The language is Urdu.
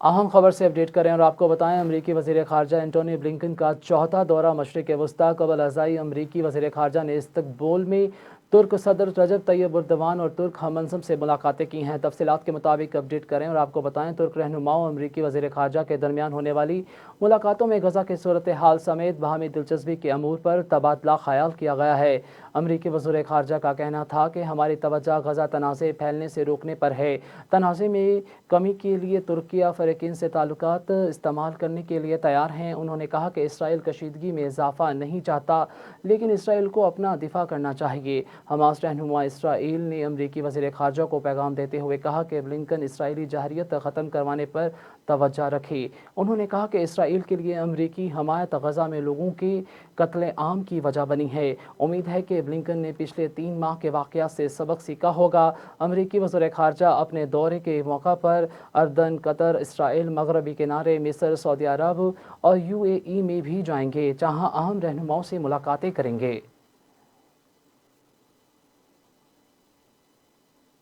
اہم خبر سے اپڈیٹ کریں اور آپ کو بتائیں امریکی وزیر خارجہ اینٹونی بلنکن کا چوتھا دورہ مشرق وسطیٰ قبل ازائی امریکی وزیر خارجہ نے استقبول میں ترک صدر رجب طیب اردوان اور ترک ہم منصب سے ملاقاتیں کی ہیں۔ تفصیلات کے مطابق اپڈیٹ کریں اور آپ کو بتائیں ترک رہنماؤں امریکی وزیر خارجہ کے درمیان ہونے والی ملاقاتوں میں غزہ کی صورتحال سمیت باہمی دلچسپی کے امور پر تبادلہ خیال کیا گیا ہے۔ امریکی وزیر خارجہ کا کہنا تھا کہ ہماری توجہ غزہ تنازع پھیلنے سے روکنے پر ہے۔ تنازع میں کمی کے لیے ترکیہ فریقین سے تعلقات استعمال کرنے کے لیے تیار ہیں۔ انہوں نے کہا کہ اسرائیل کشیدگی میں اضافہ نہیں چاہتا، لیکن اسرائیل کو اپنا دفاع کرنا چاہیے۔ حماس رہنما اسرائیل نے امریکی وزیر خارجہ کو پیغام دیتے ہوئے کہا کہ بلنکن اسرائیلی جارحیت ختم کروانے پر توجہ رکھے۔ انہوں نے کہا کہ اسرائیل کے لیے امریکی حمایت غزہ میں لوگوں کے قتل عام کی وجہ بنی ہے۔ امید ہے کہ بلنکن نے پچھلے 3 ماہ کے واقعات سے سبق سیکھا ہوگا۔ امریکی وزیر خارجہ اپنے دورے کے موقع پر اردن، قطر، اسرائیل، مغربی کنارے، مصر، سعودی عرب اور UAE میں بھی جائیں گے، جہاں اہم رہنماؤں سے ملاقاتیں کریں گے۔